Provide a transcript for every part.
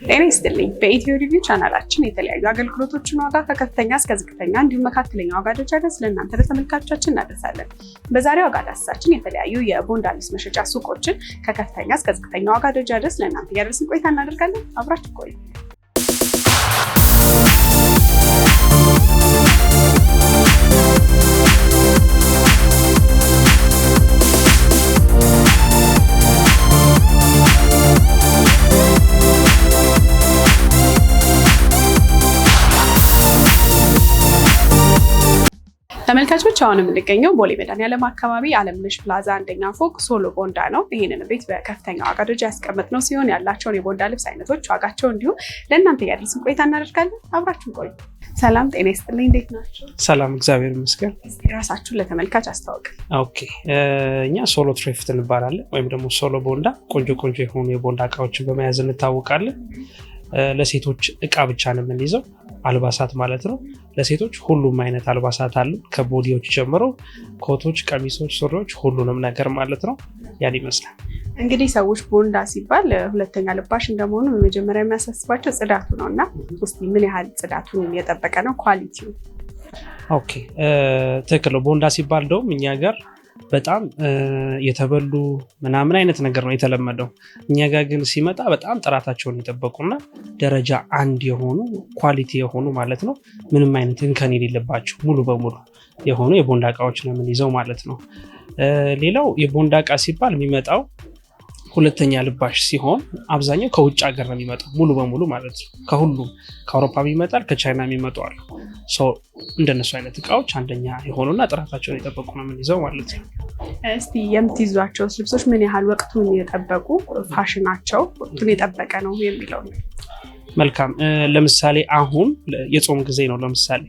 ጤና ይስጥልኝ። በኢትዮ ሪቪው ቻናላችን የተለያዩ አገልግሎቶችን ዋጋ ከከፍተኛ እስከ ዝቅተኛ እንዲሁም መካከለኛ ዋጋ ደረጃ ድረስ ለእናንተ ለተመልካቾቻችን እናደርሳለን። በዛሬው ዋጋ ዳሰሳችን የተለያዩ የቦንዳ ልብስ መሸጫ ሱቆችን ከከፍተኛ እስከ ዝቅተኛ ዋጋ ደረጃ ድረስ ለእናንተ እያደረስን ቆይታ እናደርጋለን። አብራችሁ ቆዩ። ተመልካቾች አሁን የምንገኘው ቦሌ መድኃኒዓለም አካባቢ አለምነሽ ፕላዛ አንደኛ ፎቅ ሶሎ ቦንዳ ነው። ይህንን ቤት በከፍተኛ ዋጋ ደረጃ ያስቀመጥነው ሲሆን ያላቸውን የቦንዳ ልብስ አይነቶች ዋጋቸው እንዲሁ ለእናንተ እያደረስን ቆይታ እናደርጋለን። አብራችሁን ቆዩ። ሰላም ጤና ይስጥልኝ። እንዴት ናቸው? ሰላም እግዚአብሔር ይመስገን። ራሳችሁን ለተመልካች አስተዋውቁ። ኦኬ፣ እኛ ሶሎ ትሬፍት እንባላለን ወይም ደግሞ ሶሎ ቦንዳ። ቆንጆ የሆኑ የቦንዳ እቃዎችን በመያዝ እንታወቃለን። ለሴቶች እቃ ብቻ ነው የምንይዘው፣ አልባሳት ማለት ነው። ለሴቶች ሁሉም አይነት አልባሳት አሉ፣ ከቦዲዎች ጀምሮ ኮቶች፣ ቀሚሶች፣ ሱሪዎች፣ ሁሉንም ነገር ማለት ነው። ያን ይመስላል። እንግዲህ ሰዎች ቦንዳ ሲባል ሁለተኛ ልባሽ እንደመሆኑ በመጀመሪያ የሚያሳስባቸው ጽዳቱ ነው እና እስኪ ምን ያህል ጽዳቱን የጠበቀ ነው ኳሊቲው? ኦኬ፣ ትክክል ነው። ቦንዳ ሲባል እንደውም እኛ ጋር በጣም የተበሉ ምናምን አይነት ነገር ነው የተለመደው። እኛ ጋር ግን ሲመጣ በጣም ጥራታቸውን የጠበቁና ደረጃ አንድ የሆኑ ኳሊቲ የሆኑ ማለት ነው፣ ምንም አይነት እንከን የሌለባቸው ሙሉ በሙሉ የሆኑ የቦንዳ እቃዎች ነው የምንይዘው ማለት ነው። ሌላው የቦንዳ እቃ ሲባል የሚመጣው ሁለተኛ ልባሽ ሲሆን አብዛኛው ከውጭ ሀገር ነው የሚመጣው ሙሉ በሙሉ ማለት ነው። ከሁሉም ከአውሮፓ ይመጣል፣ ከቻይና የሚመጡ አሉ። እንደነሱ አይነት እቃዎች አንደኛ የሆኑና ጥራታቸውን የጠበቁ ነው የምንይዘው ማለት ነው። እስቲ የምትይዟቸው ልብሶች ምን ያህል ወቅቱን የጠበቁ ፋሽናቸው ወቅቱን የጠበቀ ነው የሚለው? መልካም። ለምሳሌ አሁን የጾም ጊዜ ነው። ለምሳሌ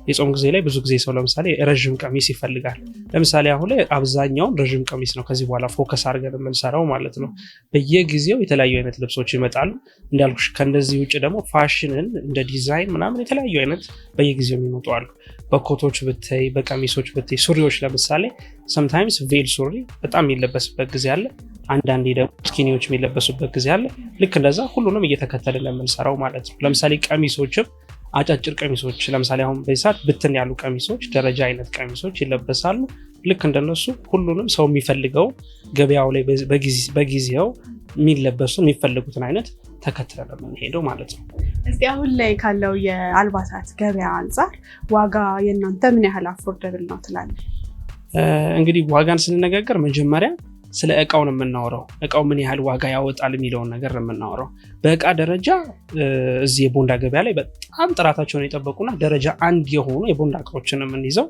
የጾም ጊዜ ላይ ብዙ ጊዜ ሰው ለምሳሌ ረዥም ቀሚስ ይፈልጋል። ለምሳሌ አሁን ላይ አብዛኛውን ረዥም ቀሚስ ነው ከዚህ በኋላ ፎከስ አድርገን የምንሰራው ማለት ነው። በየጊዜው የተለያዩ አይነት ልብሶች ይመጣሉ እንዳልኩሽ። ከእንደዚህ ውጭ ደግሞ ፋሽንን እንደ ዲዛይን ምናምን የተለያዩ አይነት በየጊዜው የሚመጡ አሉ። በኮቶች ብታይ፣ በቀሚሶች ብታይ፣ ሱሪዎች ለምሳሌ ሰምታይምስ ቬል ሱሪ በጣም የሚለበስበት ጊዜ አለ። አንዳንዴ ደግሞ ስኪኒዎች የሚለበሱበት ጊዜ አለ። ልክ እንደዛ ሁሉንም እየተከተልን ለምንሰራው ማለት ነው። ለምሳሌ ቀሚሶችም አጫጭር ቀሚሶች ለምሳሌ አሁን በሰዓት ብትን ያሉ ቀሚሶች፣ ደረጃ አይነት ቀሚሶች ይለበሳሉ። ልክ እንደነሱ ሁሉንም ሰው የሚፈልገው ገበያው ላይ በጊዜው የሚለበሱ የሚፈልጉትን አይነት ተከትለን የምንሄደው ማለት ነው። እስቲ አሁን ላይ ካለው የአልባሳት ገበያ አንጻር ዋጋ የእናንተ ምን ያህል አፎርደብል ነው ትላለህ? እንግዲህ ዋጋን ስንነጋገር መጀመሪያ ስለ እቃው ነው የምናወራው። እቃው ምን ያህል ዋጋ ያወጣል የሚለውን ነገር ነው የምናወራው። በእቃ ደረጃ እዚህ የቦንዳ ገበያ ላይ በጣም ጥራታቸውን የጠበቁና ደረጃ አንድ የሆኑ የቦንዳ እቃዎችን ነው የምንይዘው።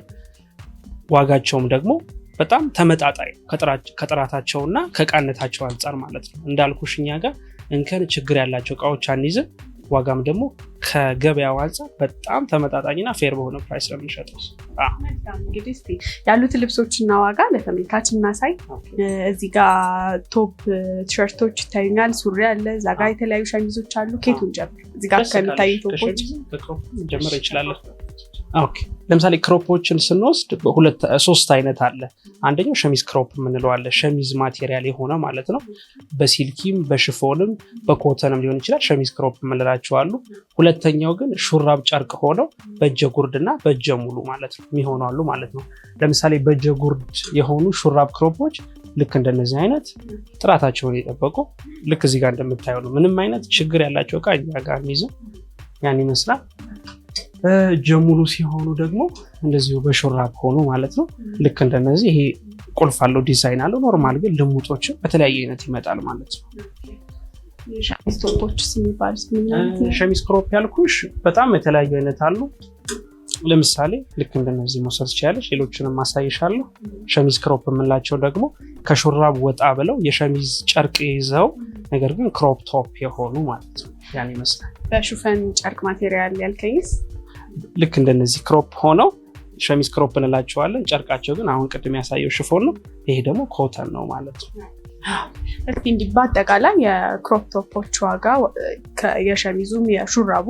ዋጋቸውም ደግሞ በጣም ተመጣጣኝ ከጥራታቸውና ከእቃነታቸው አንጻር ማለት ነው። እንዳልኩሽ እኛ ጋር እንከን ችግር ያላቸው እቃዎች አንይዝም። ዋጋም ደግሞ ከገበያው አንጻር በጣም ተመጣጣኝና ፌር በሆነ ፕራይስ ነው የምንሸጠው። እንግዲህ እስቲ ያሉትን ልብሶችና ዋጋ ለተመልካች እናሳይ። እዚህ ጋር ቶፕ ቲሸርቶች ይታዩኛል፣ ሱሪ አለ፣ እዛ ጋር የተለያዩ ሸሚዞች አሉ። ኬቱን ጀምር። እዚህ ጋር ከሚታዩ ቶፖች ጀምር ይችላል። ኦኬ፣ ለምሳሌ ክሮፖችን ስንወስድ ሶስት አይነት አለ። አንደኛው ሸሚዝ ክሮፕ የምንለው አለ። ሸሚዝ ማቴሪያል የሆነ ማለት ነው። በሲልኪም በሽፎንም በኮተንም ሊሆን ይችላል። ሸሚዝ ክሮፕ የምንላቸው አሉ። ሁለተኛው ግን ሹራብ ጨርቅ ሆነው በእጀ ጉርድና በእጀ ሙሉ ማለት ነው የሚሆኑ አሉ ማለት ነው። ለምሳሌ በእጀ ጉርድ የሆኑ ሹራብ ክሮፖች ልክ እንደነዚህ አይነት ጥራታቸውን የጠበቁ ልክ እዚህ ጋር እንደምታየው ነው። ምንም አይነት ችግር ያላቸው እቃ እኛ ጋር የሚይዘው ያን ይመስላል። ጀሙሉ ሲሆኑ ደግሞ እንደዚሁ በሹራብ ሆኑ ማለት ነው። ልክ እንደነዚህ ይሄ ቁልፍ አለው፣ ዲዛይን አለው። ኖርማል ግን ልሙጦችም በተለያየ አይነት ይመጣል ማለት ነው። ሸሚዝ ቶፖች የሚባሉት ሸሚዝ ክሮፕ ያልኩሽ በጣም የተለያዩ አይነት አሉ። ለምሳሌ ልክ እንደነዚህ መውሰድ ትችላለች። ሌሎችንም ማሳይሻለሁ። ሸሚዝ ክሮፕ የምንላቸው ደግሞ ከሹራብ ወጣ ብለው የሸሚዝ ጨርቅ ይዘው ነገር ግን ክሮፕ ቶፕ የሆኑ ማለት ነው። ያን ይመስላል። በሹፈን ጨርቅ ማቴሪያል ያልከኝስ? ልክ እንደነዚህ ክሮፕ ሆነው ሸሚዝ ክሮፕ እንላቸዋለን። ጨርቃቸው ግን አሁን ቅድም ያሳየው ሽፎን ነው። ይሄ ደግሞ ኮተን ነው ማለት ነው። እስቲ እንዲህ በአጠቃላይ የክሮፕ ቶፖች ዋጋ የሸሚዙም የሹራቡ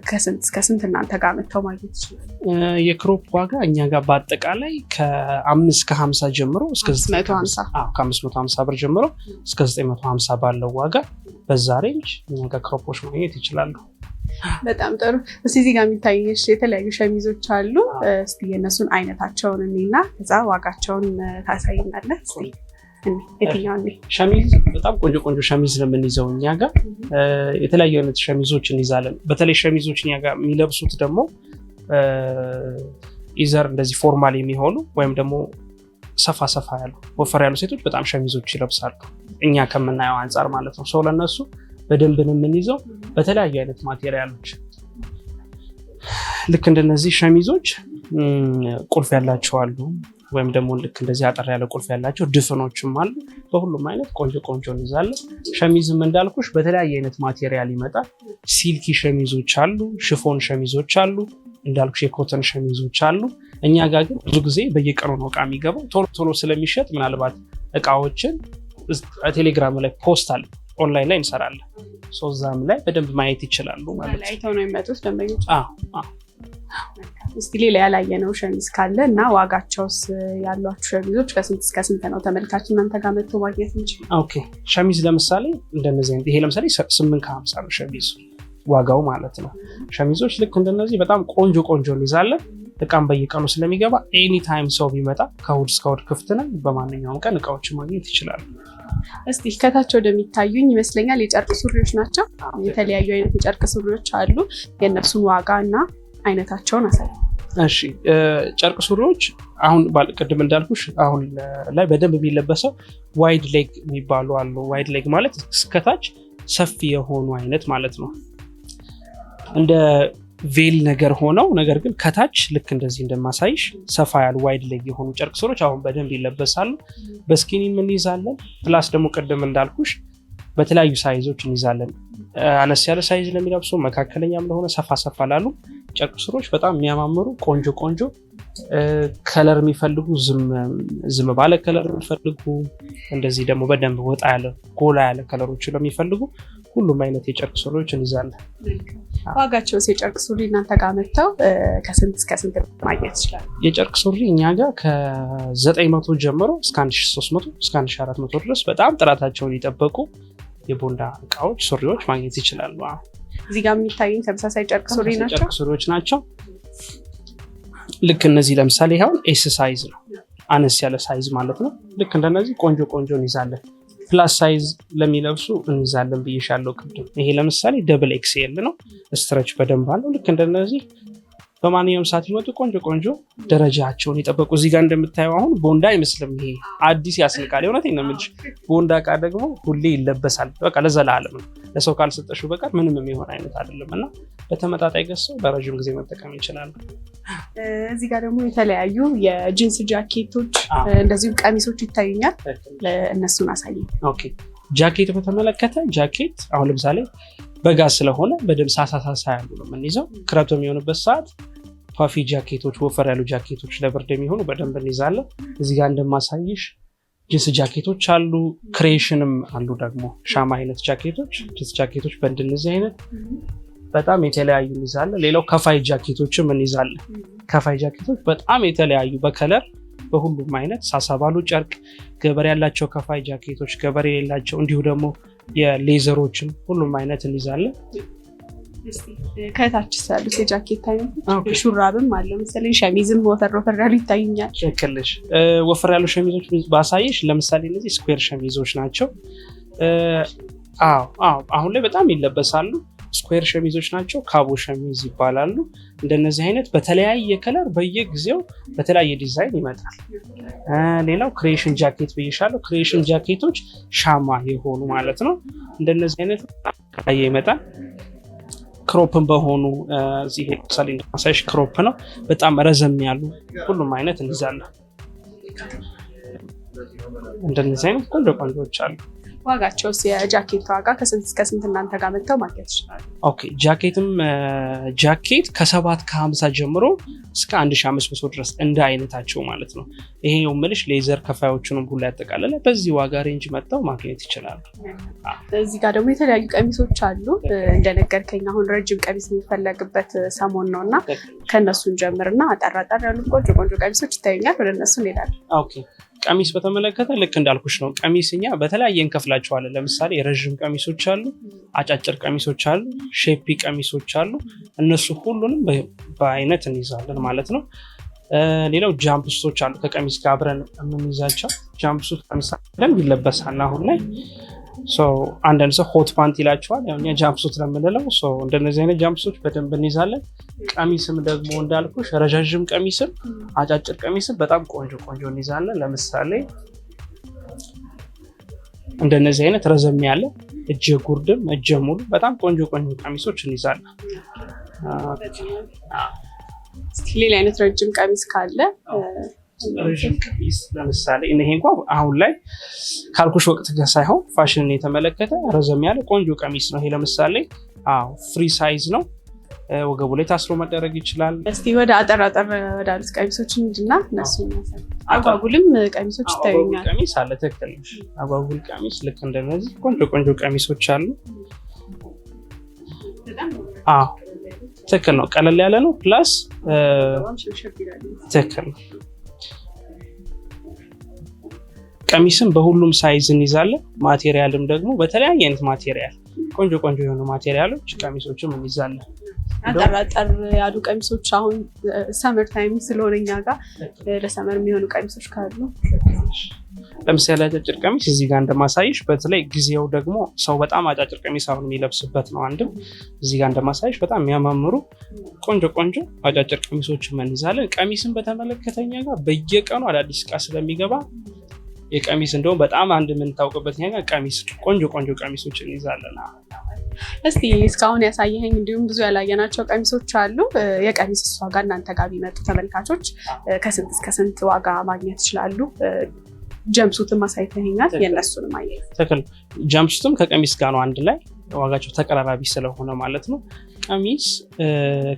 ከስንት እስከ ስንት እናንተ ጋር መጥተው ማግኘት ይችላል? የክሮፕ ዋጋ እኛ ጋር በአጠቃላይ ከ550 ጀምሮ እስከ 550 ከ550 ብር ጀምሮ እስከ 950 ባለው ዋጋ በዛ ሬንጅ እኛ ጋር ክሮፖች ማግኘት ይችላሉ። በጣም ጥሩ። እስቲ እዚህ ጋር የሚታየሽ የተለያዩ ሸሚዞች አሉ። እስቲ የእነሱን አይነታቸውን እና ከዛ ዋጋቸውን ታሳይናለህ። የትኛውን? ሸሚዝ በጣም ቆንጆ ቆንጆ ሸሚዝ ነው የምንይዘው እኛ ጋር። የተለያዩ አይነት ሸሚዞች እንይዛለን። በተለይ ሸሚዞች እኛ ጋር የሚለብሱት ደግሞ ኢዘር እንደዚህ ፎርማል የሚሆኑ ወይም ደግሞ ሰፋ ሰፋ ያሉ ወፈር ያሉ ሴቶች በጣም ሸሚዞች ይለብሳሉ እኛ ከምናየው አንጻር ማለት ነው። ሰው ለነሱ በደንብ ነው የምንይዘው በተለያዩ አይነት ማቴሪያሎች። ልክ እንደነዚህ ሸሚዞች ቁልፍ ያላቸው አሉ፣ ወይም ደግሞ ልክ እንደዚህ አጠር ያለ ቁልፍ ያላቸው ድፍኖችም አሉ። በሁሉም አይነት ቆንጆ ቆንጆ እንይዛለን። ሸሚዝም እንዳልኩሽ በተለያየ አይነት ማቴሪያል ይመጣል። ሲልኪ ሸሚዞች አሉ፣ ሽፎን ሸሚዞች አሉ፣ እንዳልኩሽ የኮተን ሸሚዞች አሉ። እኛ ጋር ግን ብዙ ጊዜ በየቀኑ ነው እቃ የሚገባው። ቶሎ ቶሎ ስለሚሸጥ ምናልባት እቃዎችን ቴሌግራም ላይ ፖስት አለ፣ ኦንላይን ላይ እንሰራለን። ሶዛም ላይ በደንብ ማየት ይችላሉ ማለት ነው። አይተው ነው የሚመጡት ደንበኞች። እስቲ ሌላ ያላየነው ሸሚዝ ካለ እና ዋጋቸውስ ያሏችሁ ሸሚዞች ከስንት እስከ ስንት ነው ተመልካች እናንተ ጋር መጥቶ ማግኘት እንችላለን? ኦኬ ሸሚዝ ለምሳሌ እንደነዚህ አይነት ይሄ ለምሳሌ 850 ነው ሸሚዝ ዋጋው ማለት ነው። ሸሚዞች ልክ እንደነዚህ በጣም ቆንጆ ቆንጆ እንይዛለን። እቃም በየቀኑ ስለሚገባ ኤኒ ታይም ሰው ቢመጣ ከእሑድ እስከ እሑድ ክፍት ነን። በማንኛውም ቀን እቃዎችን ማግኘት ይችላሉ። እስቲ ከታች ወደሚታዩኝ ይመስለኛል የጨርቅ ሱሪዎች ናቸው። የተለያዩ አይነት የጨርቅ ሱሪዎች አሉ። የእነሱን ዋጋ እና አይነታቸውን አሳይ። እሺ ጨርቅ ሱሪዎች አሁን ቅድም እንዳልኩሽ አሁን ላይ በደንብ የሚለበሰው ዋይድ ሌግ የሚባሉ አሉ። ዋይድ ሌግ ማለት እስከታች ሰፊ የሆኑ አይነት ማለት ነው። እንደ ቬል ነገር ሆነው ነገር ግን ከታች ልክ እንደዚህ እንደማሳይሽ ሰፋ ያሉ ዋይድ ሌግ የሆኑ ጨርቅ ሱሪዎች አሁን በደንብ ይለበሳሉ። በስኪኒም እንይዛለን። ፕላስ ደግሞ ቅድም እንዳልኩሽ በተለያዩ ሳይዞች እንይዛለን። አነስ ያለ ሳይዝ ለሚለብሱ፣ መካከለኛም ለሆነ ሰፋ ሰፋ ላሉ ጨርቅ ሱሪዎች በጣም የሚያማምሩ ቆንጆ ቆንጆ ከለር የሚፈልጉ ዝም ባለ ከለር የሚፈልጉ እንደዚህ ደግሞ በደንብ ወጣ ያለ ጎላ ያለ ከለሮች ለሚፈልጉ ሁሉም አይነት የጨርቅ ሱሪዎች እንይዛለን። ዋጋቸውስ የጨርቅ ሱሪ እናንተ ጋር መጥተው ከስንት እስከ ስንት ማግኘት ይችላል? የጨርቅ ሱሪ እኛ ጋር ከ900 ጀምሮ እስከ 1300 እስከ 1400 ድረስ በጣም ጥራታቸውን የጠበቁ የቦንዳ እቃዎች ሱሪዎች ማግኘት ይችላሉ። እዚህ ጋር የሚታዩኝ ተመሳሳይ ጨርቅ ሱሪ ናቸው። ጨርቅ ሱሪዎች ናቸው። ልክ እነዚህ ለምሳሌ አሁን ኤስ ሳይዝ ነው፣ አነስ ያለ ሳይዝ ማለት ነው። ልክ እንደነዚህ ቆንጆ ቆንጆ እንይዛለን። ፕላስ ሳይዝ ለሚለብሱ እንይዛለን ብዬሻለሁ ቅድም። ይሄ ለምሳሌ ደብል ኤክስኤል ነው፣ ስትረች በደንብ አለው። ልክ እንደነዚህ በማንኛውም ሰዓት ይመጡ ቆንጆ ቆንጆ ደረጃቸውን የጠበቁ። እዚህ ጋር እንደምታየው አሁን ቦንዳ አይመስልም፣ ይሄ አዲስ ያስልቃል። የእውነቴን ነው የምልሽ። ቦንዳ እቃ ደግሞ ሁሌ ይለበሳል፣ በቃ ለዘላለም ነው። ለሰው ካልሰጠሽው በቀር ምንም የሚሆን አይነት አይደለም እና በተመጣጣኝ ገዝተው ለረዥም ጊዜ መጠቀም ይችላሉ። እዚህ ጋር ደግሞ የተለያዩ የጂንስ ጃኬቶች እንደዚሁም ቀሚሶች ይታዩኛል። እነሱን አሳይ። ኦኬ ጃኬት በተመለከተ ጃኬት አሁን ለምሳሌ በጋ ስለሆነ በደንብ ሳሳሳሳ ያሉ ነው የምንይዘው። ክረምት በሚሆንበት ሰዓት ፓፊ ጃኬቶች፣ ወፈር ያሉ ጃኬቶች ለብርድ የሚሆኑ በደንብ እንይዛለን። እዚህ ጋር እንደማሳይሽ ጂንስ ጃኬቶች አሉ፣ ክሬሽንም አሉ ደግሞ ሻማ አይነት ጃኬቶች፣ ጂንስ ጃኬቶች በእንደዚህ አይነት በጣም የተለያዩ እንይዛለን። ሌላው ከፋይ ጃኬቶችም እንይዛለን። ከፋይ ጃኬቶች በጣም የተለያዩ በከለር በሁሉም አይነት ሳሳ ባሉ ጨርቅ ገበሬ ያላቸው ከፋይ ጃኬቶች፣ ገበሬ የሌላቸው እንዲሁ ደግሞ የሌዘሮችን ሁሉም አይነት እንይዛለን። ከታች ያሉት የጃኬት አይነቶች ሹራብም አለ መሰለኝ፣ ሸሚዝም ወፈር ወፈር ያሉ ይታዩኛል። ትክክልሽ። ወፈር ያሉ ሸሚዞች ባሳይሽ ለምሳሌ እነዚህ ስኩዌር ሸሚዞች ናቸው። አሁን ላይ በጣም ይለበሳሉ። ስኩዌር ሸሚዞች ናቸው። ካቦ ሸሚዝ ይባላሉ። እንደነዚህ አይነት በተለያየ ከለር በየጊዜው በተለያየ ዲዛይን ይመጣል። ሌላው ክሬሽን ጃኬት ብይሻለሁ። ክሬሽን ጃኬቶች ሻማ የሆኑ ማለት ነው። እንደነዚህ አይነት ይመጣል። ክሮፕን በሆኑ እዚህ ለምሳሌ እንደማሳይሽ ክሮፕ ነው። በጣም ረዘም ያሉ ሁሉም አይነት እንይዛለን። እንደነዚህ አይነት ቆንጆ ቆንጆዎች አሉ። ዋጋቸውስ የጃኬት ዋጋ ከስንት እስከ ስንት እናንተ ጋር መጥተው ማግኘት ይችላሉ? ኦኬ ጃኬትም ጃኬት ከ750 ጀምሮ እስከ 1500 ድረስ እንደ አይነታቸው ማለት ነው። ይሄ የምልሽ ሌዘር ከፋዮቹንም ሁሉ ያጠቃለለ በዚህ ዋጋ ሬንጅ መጥተው ማግኘት ይችላሉ። እዚህ ጋር ደግሞ የተለያዩ ቀሚሶች አሉ። እንደነገርከኝ አሁን ረጅም ቀሚስ የሚፈለግበት ሰሞን ነው እና ከእነሱን ጀምርና አጠራጠር ያሉ ቆንጆ ቆንጆ ቀሚሶች ይታዩኛል። ወደ እነሱ እንሄዳለን። ኦኬ ቀሚስ በተመለከተ ልክ እንዳልኩሽ ነው። ቀሚስ እኛ በተለያየ እንከፍላቸዋለን። ለምሳሌ ረዥም ቀሚሶች አሉ፣ አጫጭር ቀሚሶች አሉ፣ ሼፒ ቀሚሶች አሉ። እነሱ ሁሉንም በአይነት እንይዛለን ማለት ነው። ሌላው ጃምፕሱቶች አሉ፣ ከቀሚስ ጋር አብረን የምንይዛቸው ጃምፕሱት ለምሳሌ በደንብ ይለበሳል አሁን ላይ። አንዳንድ ሰው ሆት ፓንት ይላቸዋል፣ ያው እኛ ጃምፕሱት ነው የምንለው። እንደነዚህ አይነት ጃምፕሱቶች በደንብ እንይዛለን። ቀሚስም ደግሞ እንዳልኩሽ ረዣዥም ቀሚስም አጫጭር ቀሚስም በጣም ቆንጆ ቆንጆ እንይዛለን። ለምሳሌ እንደነዚህ አይነት ረዘም ያለ እጀ ጉርድም እጀ ሙሉ በጣም ቆንጆ ቆንጆ ቀሚሶች እንይዛለን። ሌላ አይነት ረጅም ቀሚስ ካለ? ረዥም ቀሚስ ለምሳሌ ይሄ እንኳን አሁን ላይ ካልኩሽ ወቅት ጋር ሳይሆን ፋሽንን የተመለከተ ረዘም ያለ ቆንጆ ቀሚስ ነው። ይሄ ለምሳሌ ፍሪ ሳይዝ ነው። ወገቡ ላይ ታስሮ መደረግ ይችላል። እስቲ ወደ አጠር ወዳሉት ቀሚሶች እንሂድና እነሱ አጓጉልም ቀሚሶች ይታዩኛል። ቀሚስ አለ። ትክክል። አጓጉል ቀሚስ ልክ እንደነዚህ ቆንጆ ቆንጆ ቀሚሶች አሉ። ትክክል ነው። ቀለል ያለ ነው። ፕላስ ትክክል ነው። ቀሚስም በሁሉም ሳይዝ እንይዛለን። ማቴሪያልም ደግሞ በተለያየ አይነት ማቴሪያል ቆንጆ ቆንጆ የሆኑ ማቴሪያሎች ቀሚሶችም እንይዛለን። አጠር ያሉ ቀሚሶች አሁን ሰመር ታይም ስለሆነ እኛ ጋር ለሰመር የሚሆኑ ቀሚሶች ካሉ ለምሳሌ አጫጭር ቀሚስ እዚህ ጋር እንደማሳይሽ፣ በተለይ ጊዜው ደግሞ ሰው በጣም አጫጭር ቀሚስ አሁን የሚለብስበት ነው። አንድም እዚህ ጋር እንደማሳይሽ በጣም የሚያማምሩ ቆንጆ ቆንጆ አጫጭር ቀሚሶችም እንይዛለን። ቀሚስን በተመለከተኛ ጋር በየቀኑ አዳዲስ እቃ ስለሚገባ የቀሚስ እንደውም በጣም አንድ የምንታውቅበት ኛ ቀሚስ ቆንጆ ቆንጆ ቀሚሶች እንይዛለን። እስቲ እስካሁን ያሳየኸኝ እንዲሁም ብዙ ያላየናቸው ቀሚሶች አሉ። የቀሚስ ዋጋ እናንተ ጋር ቢመጡ ተመልካቾች ከስንት እስከ ስንት ዋጋ ማግኘት ይችላሉ? ጀምሱትም አሳይተኸኛል፣ የእነሱንም አየህ። ትክክል። ጀምሱትም ከቀሚስ ጋር ነው አንድ ላይ ዋጋቸው ተቀራራቢ ስለሆነ ማለት ነው። ቀሚስ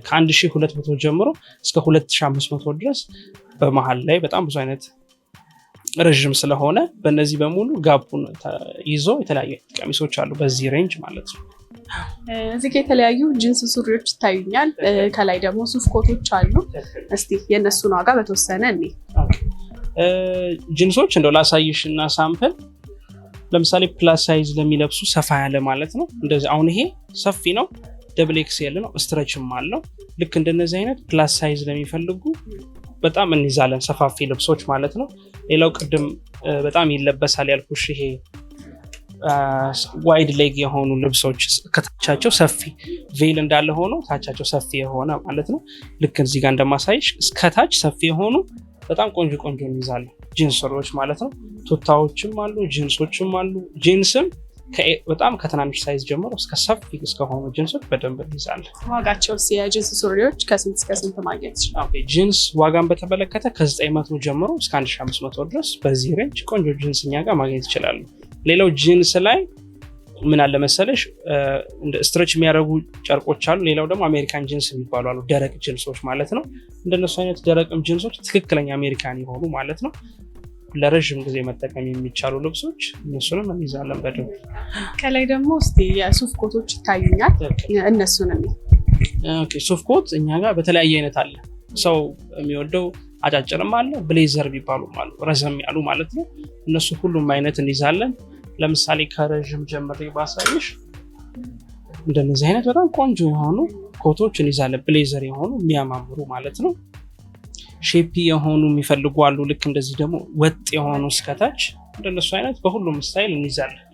ከ1200 ጀምሮ እስከ 2500 ድረስ በመሀል ላይ በጣም ብዙ አይነት ረዥም ስለሆነ በእነዚህ በሙሉ ጋፑን ይዞ የተለያዩ ቀሚሶች አሉ በዚህ ሬንጅ ማለት ነው። እዚህ ጋር የተለያዩ ጂንስ ሱሪዎች ይታዩኛል። ከላይ ደግሞ ሱፍ ኮቶች አሉ። እስቲ የእነሱን ዋጋ በተወሰነ እኔ ጂንሶች እንደው ላሳይሽ እና ሳምፕል ለምሳሌ ፕላስ ሳይዝ ለሚለብሱ ሰፋ ያለ ማለት ነው። እንደዚህ አሁን ይሄ ሰፊ ነው፣ ደብል ኤክስኤል ነው፣ ስትሬችም አለው። ልክ እንደነዚህ አይነት ፕላስ ሳይዝ ለሚፈልጉ በጣም እንይዛለን፣ ሰፋፊ ልብሶች ማለት ነው። ሌላው ቅድም በጣም ይለበሳል ያልኩሽ ይሄ ዋይድ ሌግ የሆኑ ልብሶች ከታቻቸው ሰፊ ቬል እንዳለ ሆኖ ታቻቸው ሰፊ የሆነ ማለት ነው። ልክ እዚህ ጋር እንደማሳይሽ እስከታች ሰፊ የሆኑ በጣም ቆንጆ ቆንጆ እንይዛለን፣ ጂንስሮች ማለት ነው። ቱታዎችም አሉ፣ ጂንሶችም አሉ። ጂንስም በጣም ከትናንሽ ሳይዝ ጀምሮ እስከ ሰፊ እስከሆኑ ጂንሶች በደንብ እንይዛለን። ዋጋቸው የጂንስ ሱሪዎች ከስንት እስከ ስንት ማግኘት ይችላል? ጂንስ ዋጋን በተመለከተ ከ900 ጀምሮ እስከ 1500 ድረስ በዚህ ሬንጅ ቆንጆ ጂንስ እኛ ጋር ማግኘት ይችላሉ። ሌላው ጂንስ ላይ ምን አለ መሰለሽ እንደ ስትሬች የሚያደርጉ ጨርቆች አሉ። ሌላው ደግሞ አሜሪካን ጂንስ የሚባሉ አሉ፣ ደረቅ ጂንሶች ማለት ነው። እንደነሱ አይነት ደረቅም ጂንሶች ትክክለኛ አሜሪካን የሆኑ ማለት ነው፣ ለረዥም ጊዜ መጠቀም የሚቻሉ ልብሶች እነሱንም እንይዛለን በደንብ። ከላይ ደግሞ እስቲ የሱፍ ኮቶች ይታዩኛል፣ እነሱንም ሱፍ ኮት እኛ ጋር በተለያየ አይነት አለ። ሰው የሚወደው አጫጭርም አለ፣ ብሌዘር የሚባሉ አሉ፣ ረዘም ያሉ ማለት ነው። እነሱ ሁሉም አይነት እንይዛለን። ለምሳሌ ከረዥም ጀምሬ ባሳይሽ እንደነዚህ አይነት በጣም ቆንጆ የሆኑ ኮቶች እንይዛለን፣ ብሌዘር የሆኑ የሚያማምሩ ማለት ነው። ሼፒ የሆኑ የሚፈልጉ አሉ። ልክ እንደዚህ ደግሞ ወጥ የሆኑ እስከታች እንደነሱ አይነት በሁሉም ስታይል እንይዛለን።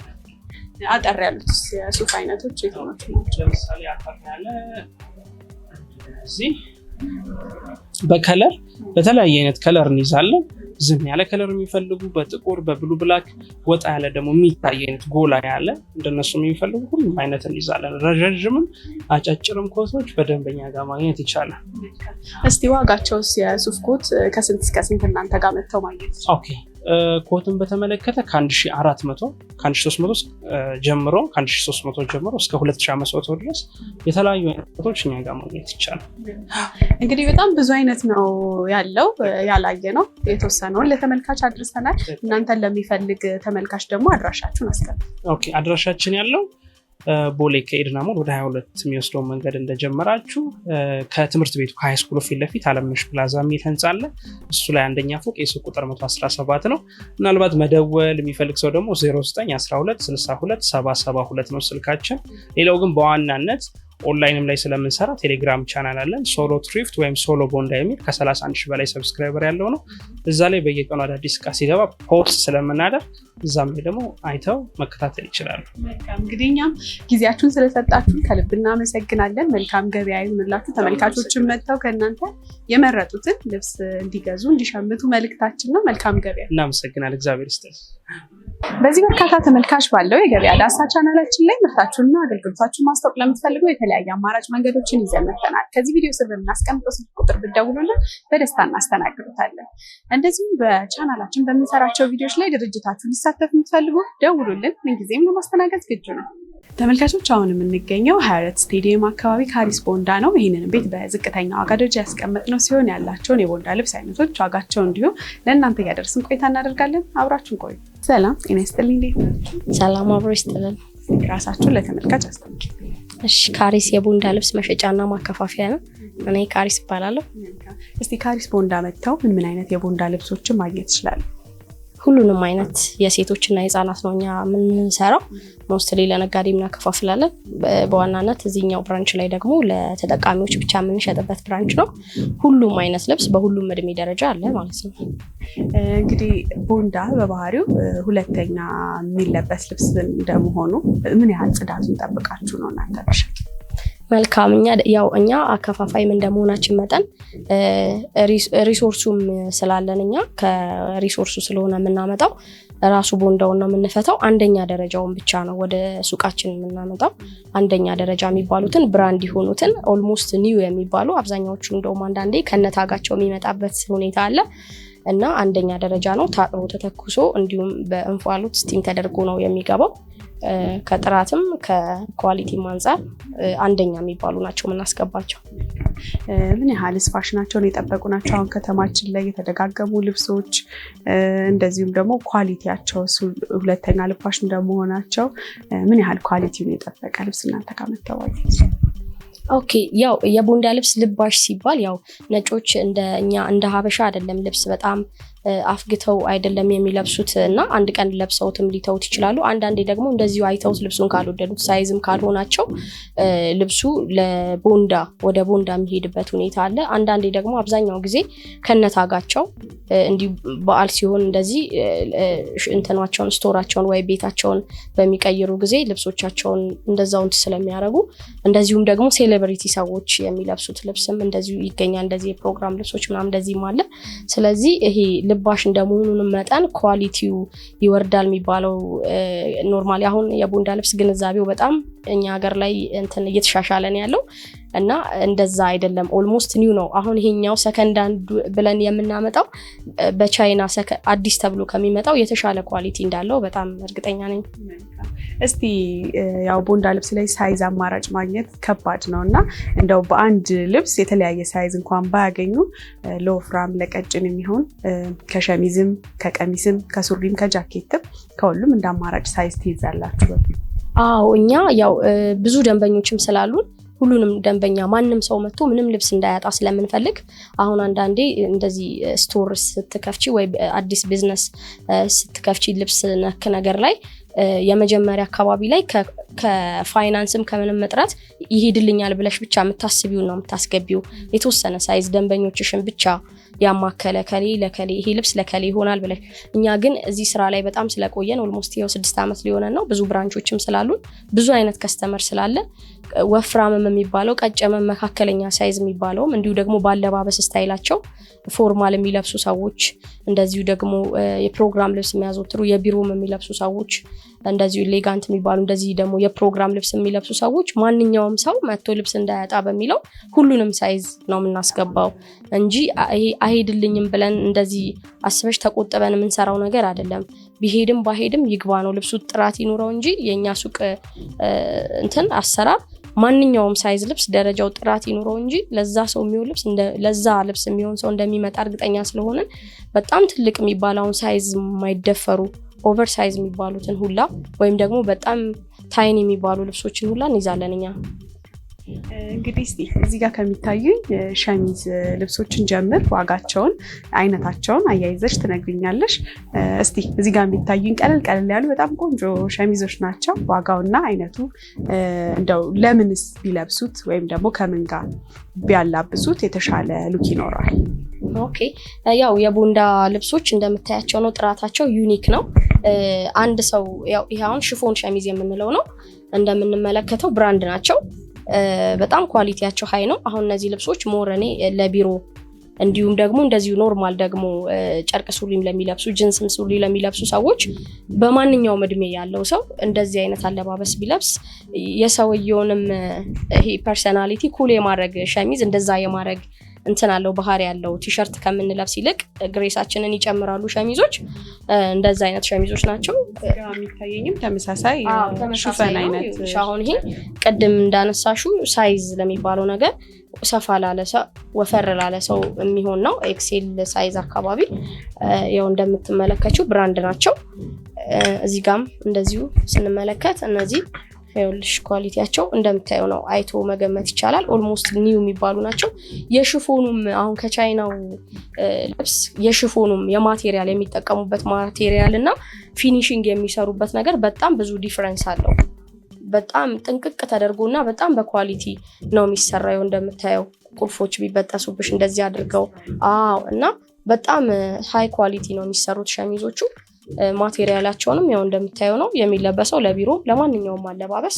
አጠር ያሉት የሱፍ አይነቶች የትኞቹ ናቸው? ለምሳሌ አጠር ያለ እዚህ በከለር በተለያየ አይነት ከለር እንይዛለን። ዝም ያለ ከለር የሚፈልጉ በጥቁር በብሉ ብላክ፣ ወጣ ያለ ደግሞ የሚታይ አይነት ጎላ ያለ እንደነሱ የሚፈልጉ ሁሉም አይነት እንይዛለን። ረዣዥምም አጫጭርም ኮቶች በደንበኛ ጋር ማግኘት ይቻላል። እስቲ ዋጋቸውስ የሱፍ ኮት ከስንት እስከ ስንት እናንተ ጋር መጥተው ማግኘት? ኦኬ ኮትን በተመለከተ ከ1400 ከ1300 ጀምሮ ከ1300 ጀምሮ እስከ 2500 ድረስ የተለያዩ አይነቶች እኛ ጋር ማግኘት ይቻላል። እንግዲህ በጣም ብዙ አይነት ነው ያለው፣ ያላየ ነው የተወሰነውን ለተመልካች አድርሰናል። እናንተን ለሚፈልግ ተመልካች ደግሞ አድራሻችሁን አስቀምጡ። ኦኬ አድራሻችን ያለው ቦሌ ከኤድና ሞል ወደ 22 የሚወስደውን መንገድ እንደጀመራችሁ ከትምህርት ቤቱ ከሃይስኩሉ ፊት ለፊት አለምነሽ ፕላዛ የሚል ህንፃ አለ። እሱ ላይ አንደኛ ፎቅ የሱቅ ቁጥር 117 ነው። ምናልባት መደወል የሚፈልግ ሰው ደግሞ 0912627072 ነው ስልካችን። ሌላው ግን በዋናነት ኦንላይንም ላይ ስለምንሰራ ቴሌግራም ቻናል አለን፣ ሶሎ ትሪፍት ወይም ሶሎ ቦንዳ የሚል ከ31 ሺህ በላይ ሰብስክራይበር ያለው ነው። እዛ ላይ በየቀኑ አዳዲስ እቃ ሲገባ ፖስት ስለምናደርግ እዛም ላይ ደግሞ አይተው መከታተል ይችላሉ። እንግዲህ እኛም ጊዜያችሁን ስለሰጣችሁ ከልብ እናመሰግናለን። መልካም ገበያ ይሁንላችሁ። ተመልካቾችን መጥተው ከእናንተ የመረጡትን ልብስ እንዲገዙ እንዲሸምቱ መልእክታችን ነው። መልካም ገበያ። እናመሰግናለን። እግዚአብሔር ይስጥልን። በዚህ በርካታ ተመልካች ባለው የገበያ ዳሰሳ ቻናላችን ላይ ምርታችሁንና አገልግሎታችሁን ማስታወቅ ለምትፈልጉ የተለያየ አማራጭ መንገዶችን ይዘን መጥተናል። ከዚህ ቪዲዮ ስር በምናስቀምጠው ስልክ ቁጥር ብትደውሉልን በደስታ እናስተናግዱታለን። እንደዚሁም በቻናላችን በምንሰራቸው ቪዲዮዎች ላይ ድርጅታችሁ ሊሳተፍ የምትፈልጉ ደውሉልን። ምንጊዜም ለማስተናገድ ዝግጁ ነው። ተመልካቾች አሁን የምንገኘው 22 ስቴዲየም አካባቢ ካሪስ ቦንዳ ነው። ይህንን ቤት በዝቅተኛ ዋጋ ደረጃ ያስቀመጥነው ሲሆን ያላቸውን የቦንዳ ልብስ አይነቶች ዋጋቸው እንዲሁ ለእናንተ እያደረስን ቆይታ እናደርጋለን። አብራችሁን ቆዩ። ሰላም ጤና ይስጥልኝ። እንዴት ናችሁ? ሰላም አብሮ ይስጥልን። ራሳችሁን ለተመልካች አስተዋውቁ። እሺ፣ ካሪስ የቦንዳ ልብስ መሸጫና ማከፋፈያ ነው። እኔ ካሪስ እባላለሁ። እስቲ ካሪስ ቦንዳ መጥተው ምን አይነት የቦንዳ ልብሶችን ማግኘት ይችላሉ? ሁሉንም አይነት የሴቶችና የህፃናት ነው እኛ የምንሰራው። ሞስትሊ ለነጋዴ እናከፋፍላለን። በዋናነት እዚህኛው ብራንች ላይ ደግሞ ለተጠቃሚዎች ብቻ የምንሸጥበት ብራንች ነው። ሁሉም አይነት ልብስ በሁሉም እድሜ ደረጃ አለ ማለት ነው። እንግዲህ ቦንዳ በባህሪው ሁለተኛ የሚለበስ ልብስ እንደመሆኑ ምን ያህል ጽዳቱን ጠብቃችሁ ነው እናንተ ተሸጥ? መልካም። እኛ አከፋፋይም እንደመሆናችን መጠን ሪሶርሱም ስላለን እኛ ከሪሶርሱ ስለሆነ የምናመጣው ራሱ ቦንዳውን ነው የምንፈታው። አንደኛ ደረጃውን ብቻ ነው ወደ ሱቃችን የምናመጣው። አንደኛ ደረጃ የሚባሉትን ብራንድ የሆኑትን ኦልሞስት ኒው የሚባሉ አብዛኛዎቹ እንደውም አንዳንዴ ከነታጋቸው የሚመጣበት ሁኔታ አለ እና አንደኛ ደረጃ ነው። ታጥቦ ተተኩሶ እንዲሁም በእንፋሎት ስቲም ተደርጎ ነው የሚገባው። ከጥራትም ከኳሊቲም አንፃር አንደኛ የሚባሉ ናቸው የምናስገባቸው። ምን ያህል ፋሽናቸውን የጠበቁ ናቸው? አሁን ከተማችን ላይ የተደጋገሙ ልብሶች እንደዚሁም ደግሞ ኳሊቲያቸው ሁለተኛ ልባሽ እንደመሆናቸው ምን ያህል ኳሊቲውን የጠበቀ ልብስ እናንተ ካመጣችሁ? ኦኬ፣ ያው የቦንዳ ልብስ ልባሽ ሲባል ያው ነጮች እንደ ሀበሻ አይደለም ልብስ በጣም አፍግተው አይደለም የሚለብሱት እና አንድ ቀን ለብሰውትም ሊተውት ይችላሉ። አንዳንዴ ደግሞ እንደዚሁ አይተውት ልብሱን ካልወደዱት ሳይዝም ካልሆናቸው ልብሱ ለቦንዳ ወደ ቦንዳ የሚሄድበት ሁኔታ አለ። አንዳንዴ ደግሞ አብዛኛው ጊዜ ከነታጋቸው እንዲሁ በዓል ሲሆን እንደዚህ እንትናቸውን ስቶራቸውን ወይ ቤታቸውን በሚቀይሩ ጊዜ ልብሶቻቸውን እንደዛው ስለሚያደርጉ እንደዚሁም ደግሞ ሴሌብሪቲ ሰዎች የሚለብሱት ልብስም እንደዚሁ ይገኛል። እንደዚህ የፕሮግራም ልብሶች ምናምን እንደዚህም አለ። ስለዚህ ይሄ ልባሽ እንደመሆኑንም መጠን ኳሊቲው ይወርዳል የሚባለው ኖርማሊ አሁን የቦንዳ ልብስ ግንዛቤው በጣም እኛ ሀገር ላይ እንትን እየተሻሻለ ነው ያለው እና እንደዛ አይደለም። ኦልሞስት ኒው ነው። አሁን ይሄኛው ሰከንድ አንድ ብለን የምናመጣው በቻይና አዲስ ተብሎ ከሚመጣው የተሻለ ኳሊቲ እንዳለው በጣም እርግጠኛ ነኝ። እስቲ ያው ቦንዳ ልብስ ላይ ሳይዝ አማራጭ ማግኘት ከባድ ነው እና እንደው በአንድ ልብስ የተለያየ ሳይዝ እንኳን ባያገኙ ለወፍራም ለቀጭን የሚሆን ከሸሚዝም ከቀሚስም ከሱሪም ከጃኬትም ከሁሉም እንደ አማራጭ ሳይዝ ትይዛላችሁ? አዎ፣ እኛ ያው ብዙ ደንበኞችም ስላሉን ሁሉንም ደንበኛ ማንም ሰው መጥቶ ምንም ልብስ እንዳያጣ ስለምንፈልግ አሁን አንዳንዴ እንደዚህ ስቶር ስትከፍቺ ወይ አዲስ ቢዝነስ ስትከፍቺ ልብስ ነክ ነገር ላይ የመጀመሪያ አካባቢ ላይ ከፋይናንስም ከምንም መጥራት ይሄድልኛል ብለሽ ብቻ የምታስቢው ነው የምታስገቢው። የተወሰነ ሳይዝ ደንበኞችሽን ብቻ ያማከለ ከሌ ለከሌ ይሄ ልብስ ለከሌ ይሆናል ብለሽ። እኛ ግን እዚህ ስራ ላይ በጣም ስለቆየን ኦልሞስት 6 ዓመት ሊሆነን ነው። ብዙ ብራንቾችም ስላሉን ብዙ አይነት ከስተመር ስላለ ወፍራምም የሚባለው ቀጨመም መካከለኛ ሳይዝ የሚባለውም እንዲሁ ደግሞ ባለባበስ ስታይላቸው ፎርማል የሚለብሱ ሰዎች እንደዚሁ ደግሞ የፕሮግራም ልብስ የሚያዘወትሩ የቢሮም የሚለብሱ ሰዎች እንደዚሁ ኤሌጋንት የሚባሉ እንደዚህ ደግሞ የፕሮግራም ልብስ የሚለብሱ ሰዎች ማንኛውም ሰው መጥቶ ልብስ እንዳያጣ በሚለው ሁሉንም ሳይዝ ነው የምናስገባው እንጂ አይሄድልኝም ብለን እንደዚህ አስበሽ ተቆጥበን የምንሰራው ነገር አይደለም። ቢሄድም ባሄድም ይግባ ነው ልብሱ ጥራት ይኑረው እንጂ የኛ ሱቅ እንትን አሰራር ማንኛውም ሳይዝ ልብስ ደረጃው ጥራት ይኑረው እንጂ ለዛ ሰው የሚሆን ልብስ ለዛ ልብስ የሚሆን ሰው እንደሚመጣ እርግጠኛ ስለሆነ በጣም ትልቅ የሚባለውን ሳይዝ የማይደፈሩ ኦቨር ሳይዝ የሚባሉትን ሁላ ወይም ደግሞ በጣም ታይን የሚባሉ ልብሶችን ሁላ እንይዛለን እኛ። እንግዲህ እስቲ እዚህ ጋር ከሚታዩኝ ሸሚዝ ልብሶችን ጀምር፣ ዋጋቸውን፣ አይነታቸውን አያይዘሽ ትነግሪኛለሽ። እስቲ እዚህ ጋር የሚታዩኝ ቀለል ቀለል ያሉ በጣም ቆንጆ ሸሚዞች ናቸው። ዋጋውና አይነቱ እንደው ለምንስ ቢለብሱት ወይም ደግሞ ከምን ጋር ቢያላብሱት የተሻለ ሉክ ይኖረዋል? ኦኬ ያው የቦንዳ ልብሶች እንደምታያቸው ነው። ጥራታቸው ዩኒክ ነው። አንድ ሰው ያው ይሄ አሁን ሽፎን ሸሚዝ የምንለው ነው። እንደምንመለከተው ብራንድ ናቸው። በጣም ኳሊቲያቸው ሀይ ነው። አሁን እነዚህ ልብሶች ሞረኔ ለቢሮ እንዲሁም ደግሞ እንደዚሁ ኖርማል ደግሞ ጨርቅ ሱሪም ለሚለብሱ ጂንስም ሱሪ ለሚለብሱ ሰዎች በማንኛውም እድሜ ያለው ሰው እንደዚህ አይነት አለባበስ ቢለብስ የሰውየውንም ይሄ ፐርሰናሊቲ ኩል የማድረግ ሸሚዝ እንደዛ የማድረግ እንትን አለው ባህሪ ያለው ቲሸርት ከምንለብስ ይልቅ ግሬሳችንን ይጨምራሉ ሸሚዞች። እንደዛ አይነት ሸሚዞች ናቸው። የሚታየኝም ተመሳሳይ ሹፈን አይነት። አሁን ይሄ ቅድም እንዳነሳሹ ሳይዝ ለሚባለው ነገር ሰፋ ላለ ሰው ወፈር ላለ ሰው የሚሆን ነው። ኤክሴል ሳይዝ አካባቢ ያው እንደምትመለከቱው ብራንድ ናቸው። እዚህ ጋም እንደዚሁ ስንመለከት እነዚህ ይኸውልሽ ኳሊቲያቸው እንደምታየው ነው። አይቶ መገመት ይቻላል። ኦልሞስት ኒው የሚባሉ ናቸው። የሽፎኑም አሁን ከቻይናው ልብስ የሽፎኑም የማቴሪያል የሚጠቀሙበት ማቴሪያል እና ፊኒሺንግ የሚሰሩበት ነገር በጣም ብዙ ዲፈረንስ አለው። በጣም ጥንቅቅ ተደርጎና በጣም በኳሊቲ ነው የሚሰራው። እንደምታየው ቁልፎች ቢበጠሱብሽ እንደዚህ አድርገው እና በጣም ሃይ ኳሊቲ ነው የሚሰሩት ሸሚዞቹ። ማቴሪያላቸውንም ያው እንደምታየው ነው። የሚለበሰው ለቢሮ ለማንኛውም አለባበስ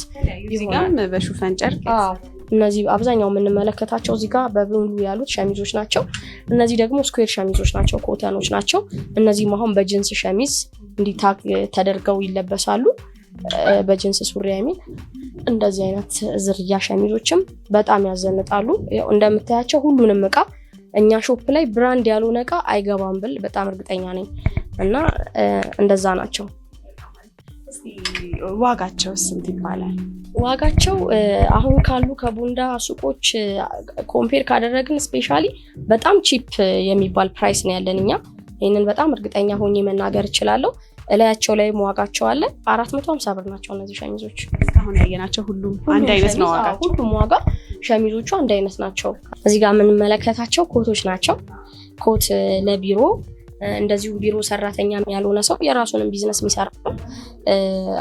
ይሆናል። በሹፈን ጨርቅ እነዚህ አብዛኛው የምንመለከታቸው እዚህ ጋር በብሉ ያሉት ሸሚዞች ናቸው። እነዚህ ደግሞ ስኩዌር ሸሚዞች ናቸው፣ ኮተኖች ናቸው። እነዚህም አሁን በጂንስ ሸሚዝ እንዲታግ ተደርገው ይለበሳሉ። በጂንስ ሱሪ የሚል እንደዚህ አይነት ዝርያ ሸሚዞችም በጣም ያዘንጣሉ። ያው እንደምታያቸው ሁሉንም እቃ እኛ ሾፕ ላይ ብራንድ ያልሆነ እቃ አይገባም ብል በጣም እርግጠኛ ነኝ። እና እንደዛ ናቸው። ዋጋቸው ስንት ይባላል? ዋጋቸው አሁን ካሉ ከቦንዳ ሱቆች ኮምፔር ካደረግን ስፔሻሊ በጣም ቺፕ የሚባል ፕራይስ ነው ያለን እኛ። ይህንን በጣም እርግጠኛ ሆኜ መናገር እችላለሁ። እላያቸው ላይ ዋጋቸው አለ። 450 ብር ናቸው እነዚህ ሸሚዞች። አሁን ያየናቸው ሁሉም አንድ አይነት ነው ዋጋቸው። ሁሉም ዋጋ ሸሚዞቹ አንድ አይነት ናቸው። እዚህ ጋር የምንመለከታቸው ኮቶች ናቸው። ኮት ለቢሮ እንደዚሁ ቢሮ ሰራተኛ ያልሆነ ሰው የራሱንም ቢዝነስ የሚሰራ ነው።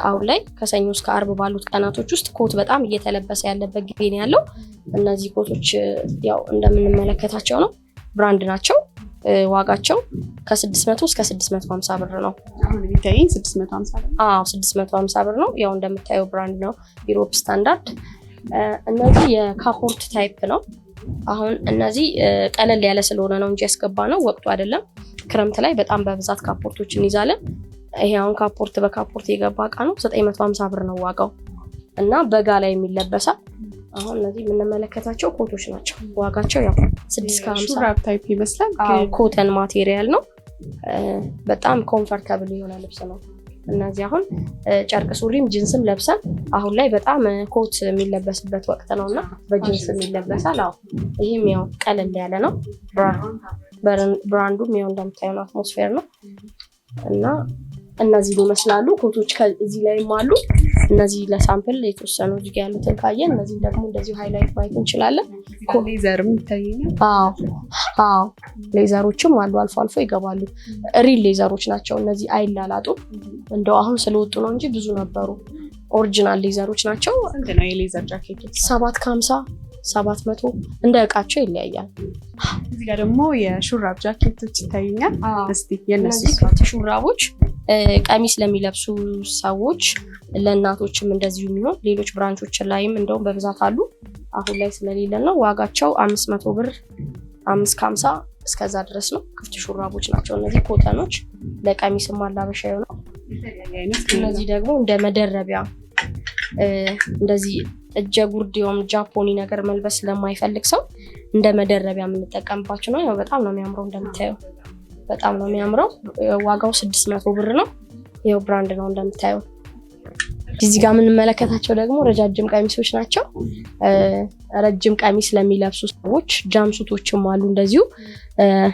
አሁን ላይ ከሰኞ እስከ አርብ ባሉት ቀናቶች ውስጥ ኮት በጣም እየተለበሰ ያለበት ጊዜ ነው ያለው። እነዚህ ኮቶች ያው እንደምንመለከታቸው ነው፣ ብራንድ ናቸው። ዋጋቸው ከ600 እስከ 650 ብር ነው። አሁን የሚታየኝ 650 ብር። 650 ብር ነው። ያው እንደምታየው ብራንድ ነው፣ ዩሮፕ ስታንዳርድ። እነዚህ የካፖርት ታይፕ ነው። አሁን እነዚህ ቀለል ያለ ስለሆነ ነው እንጂ ያስገባ ነው፣ ወቅቱ አይደለም። ክረምት ላይ በጣም በብዛት ካፖርቶች እንይዛለን። ይሄ አሁን ካፖርት በካፖርት የገባ እቃ ነው። 950 ብር ነው ዋጋው እና በጋ ላይ የሚለበሳል። አሁን እነዚህ የምንመለከታቸው ኮቶች ናቸው። ዋጋቸው ያው 650 ሹራብ ታይፕ ይመስላል። ኮተን ማቴሪያል ነው። በጣም ኮምፎርታብል የሆነ ልብስ ነው። እነዚህ አሁን ጨርቅ ሱሪም ጂንስም ለብሰን አሁን ላይ በጣም ኮት የሚለበስበት ወቅት ነውና በጂንስ የሚለበሳል። ይሄም ያው ቀለል ያለ ነው። ብራንዱም ያው እንደምታዩት አትሞስፌር ነው እና እነዚህ ይመስላሉ ኮቶች። ከዚህ ላይም አሉ። እነዚህ ለሳምፕል የተወሰኑ እዚህ ያሉትን ካየን እነዚህ ደግሞ እንደዚህ ሃይላይት ማየት እንችላለን። ሌዘርም ይታየኛል። ሌዘሮችም አሉ፣ አልፎ አልፎ ይገባሉ። ሪል ሌዘሮች ናቸው እነዚህ፣ አይላላጡም። እንደው አሁን ስለወጡ ነው እንጂ ብዙ ነበሩ። ኦሪጂናል ሌዘሮች ናቸው። ስንት ነው የሌዘር ጃኬቶች? 750 700 እንደ እቃቸው ይለያያል። እዚህ ጋር ደግሞ የሹራብ ጃኬቶች ይታዩኛል። እስቲ የነዚህ ሹራቦች ቀሚስ ለሚለብሱ ሰዎች ለእናቶችም እንደዚሁ የሚሆን ሌሎች ብራንቾች ላይም እንደውም በብዛት አሉ። አሁን ላይ ስለሌለ ነው። ዋጋቸው 500 ብር 550 እስከዛ ድረስ ነው። ክፍት ሹራቦች ናቸው እነዚህ ኮተኖች፣ ለቀሚስም ማላበሻ ይሆናል። እነዚህ ደግሞ እንደ መደረቢያ እንደዚህ እጀ ጉርድ የሆኑ ጃፖኒ ነገር መልበስ ለማይፈልግ ሰው እንደ መደረቢያ የምንጠቀምባቸው ነው። ያው በጣም ነው የሚያምረው፣ እንደምታየው በጣም ነው የሚያምረው። ዋጋው 600 ብር ነው። ያው ብራንድ ነው እንደምታየው። እዚህ ጋር የምንመለከታቸው ደግሞ ረጃጅም ቀሚሶች ናቸው። ረጅም ቀሚስ ለሚለብሱ ሰዎች ጃምሱቶችም አሉ እንደዚሁ።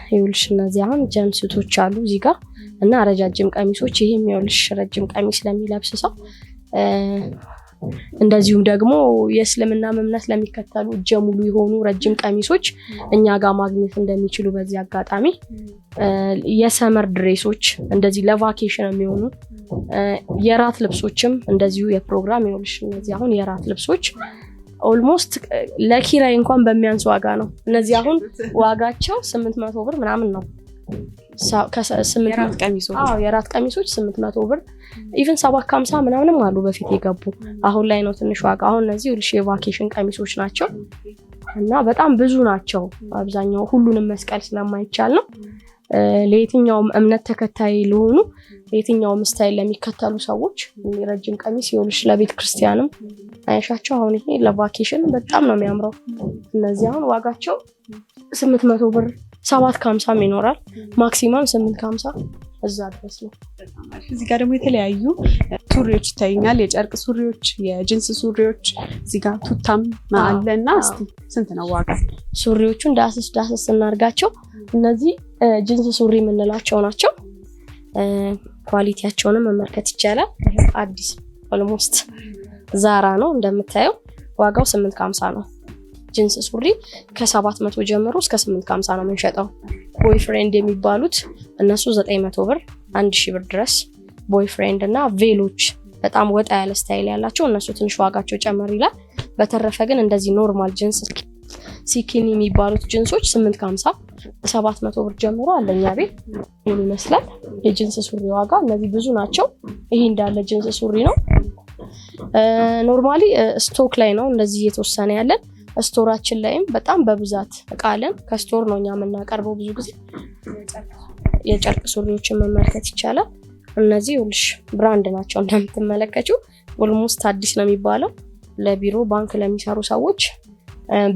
ይኸውልሽ እነዚህ አሁን ጃምሱቶች አሉ እዚህ ጋር እና ረጃጅም ቀሚሶች። ይሄም ይኸውልሽ ረጅም ቀሚስ ለሚለብስ ሰው እንደዚሁም ደግሞ የእስልምና እምነት ለሚከተሉ እጀ ሙሉ የሆኑ ረጅም ቀሚሶች እኛ ጋር ማግኘት እንደሚችሉ በዚህ አጋጣሚ የሰመር ድሬሶች እንደዚህ ለቫኬሽን የሚሆኑ የራት ልብሶችም እንደዚሁ የፕሮግራም ይኸውልሽ እነዚህ አሁን የራት ልብሶች ኦልሞስት ለኪራይ እንኳን በሚያንስ ዋጋ ነው። እነዚህ አሁን ዋጋቸው 800 ብር ምናምን ነው። የራት ቀሚሶች 800 ብር ኢቭን 750 ምናምንም አሉ በፊት የገቡ። አሁን ላይ ነው ትንሽ ዋጋ። አሁን እነዚህ ይኸውልሽ የቫኬሽን ቀሚሶች ናቸው እና በጣም ብዙ ናቸው። አብዛኛው ሁሉንም መስቀል ስለማይቻል ነው። ለየትኛውም እምነት ተከታይ ለሆኑ የትኛውም ስታይል ለሚከተሉ ሰዎች ረጅም ቀሚስ ይኸውልሽ ለቤተ ክርስቲያንም አይሻቸው። አሁን ይሄ ለቫኬሽን በጣም ነው የሚያምረው። እነዚህ አሁን ዋጋቸው 800 ብር 750 ይኖራል። ማክሲማም 850 እዛ ድረስ ነው። እዚህ ጋር ደግሞ የተለያዩ ሱሪዎች ይታዩኛል። የጨርቅ ሱሪዎች፣ የጂንስ ሱሪዎች፣ እዚህ ጋር ቱታም አለና እስቲ ስንት ነው ዋጋ? ሱሪዎቹን ዳስስ እናርጋቸው። እነዚህ ጂንስ ሱሪ የምንላቸው ናቸው። ኳሊቲያቸውንም መመልከት ይቻላል። አዲስ ኦልሞስት ዛራ ነው እንደምታየው። ዋጋው 850 ነው። ጂንስ ሱሪ ከ700 ጀምሮ እስከ 850 ነው የምንሸጠው። ቦይፍሬንድ የሚባሉት እነሱ 900 ብር 1000 ብር ድረስ ቦይፍሬንድ እና ቬሎች በጣም ወጣ ያለ ስታይል ያላቸው እነሱ ትንሽ ዋጋቸው ጨመር ይላል። በተረፈ ግን እንደዚህ ኖርማል ጂንስ ሲኪኒ የሚባሉት ጂንሶች 850 700 ብር ጀምሮ አለኛ ቤት ምን ይመስላል የጂንስ ሱሪ ዋጋ። እነዚህ ብዙ ናቸው። ይሄ እንዳለ ጂንስ ሱሪ ነው። ኖርማሊ ስቶክ ላይ ነው እንደዚህ የተወሰነ ያለን። ስቶራችን ላይም በጣም በብዛት እቃለን ከስቶር ነው እኛ የምናቀርበው። ብዙ ጊዜ የጨርቅ ሱሪዎችን መመልከት ይቻላል። እነዚህ ይኸውልሽ ብራንድ ናቸው እንደምትመለከቱ። ኦልሞስት አዲስ ነው የሚባለው። ለቢሮ ባንክ ለሚሰሩ ሰዎች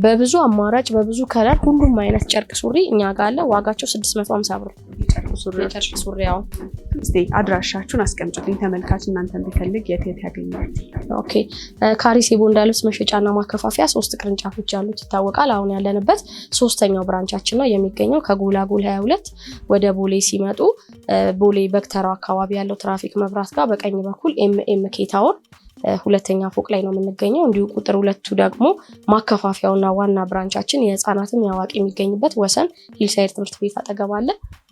በብዙ አማራጭ በብዙ ከለር ሁሉም አይነት ጨርቅ ሱሪ እኛ ጋር አለ። ዋጋቸው 650 ብር የጨርቅ ሱሪ። ያው እስቲ አድራሻችሁን አስቀምጡልኝ ተመልካች እናንተን ቢፈልግ የት ያገኛል? ኦኬ ካሪስ የቦንዳ ልብስ መሸጫና ማከፋፈያ 3 ቅርንጫፎች ያሉት ይታወቃል። አሁን ያለንበት 3ኛው ብራንቻችን ነው የሚገኘው ከጎላጎል 22 ወደ ቦሌ ሲመጡ ቦሌ በክተራው አካባቢ ያለው ትራፊክ መብራት ጋር በቀኝ በኩል ኤምኬ ታወር 2ኛ ፎቅ ላይ ነው የምንገኘው። እንዲሁ ቁጥር 2 ደግሞ ማከፋፈያውና ዋና ብራንቻችን የህፃናትም ያዋቂ የሚገኝበት ወሰን ሂልሳይድ ትምህርት ቤት አጠገብ አለ።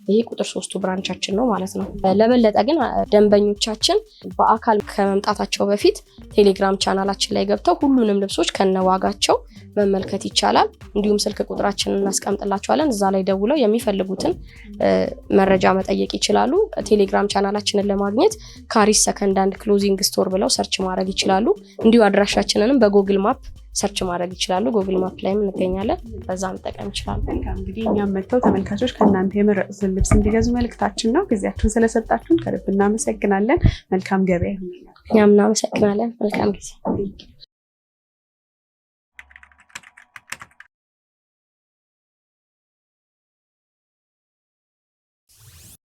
ይሄ ቁጥር 3 ብራንቻችን ነው ማለት ነው። ለበለጠ ግን ደንበኞቻችን በአካል ከመምጣታቸው በፊት ቴሌግራም ቻናላችን ላይ ገብተው ሁሉንም ልብሶች ከነዋጋቸው መመልከት ይቻላል። እንዲሁም ስልክ ቁጥራችንን እናስቀምጥላቸዋለን። እዛ ላይ ደውለው የሚፈልጉትን መረጃ መጠየቅ ይችላሉ። ቴሌግራም ቻናላችንን ለማግኘት ካሪስ ሰከንድ ሃንድ ክሎዚንግ ስቶር ብለው ሰርች ማድረግ ይችላሉ። እንዲሁ አድራሻችንንም በጉግል ማፕ ሰርች ማድረግ ይችላሉ። ጉግል ማፕ ላይም እንገኛለን። በዛ መጠቀም ይችላሉ። እንግዲህ እኛም መጥተው ተመልካቾች ከእናንተ የመረጡትን ልብስ እንዲገዙ መልእክታችን ነው። ጊዜያችሁን ስለሰጣችሁን ከልብ እናመሰግናለን። መልካም ገበያ ይሁንላችሁ። እኛም እናመሰግናለን። መልካም ጊዜ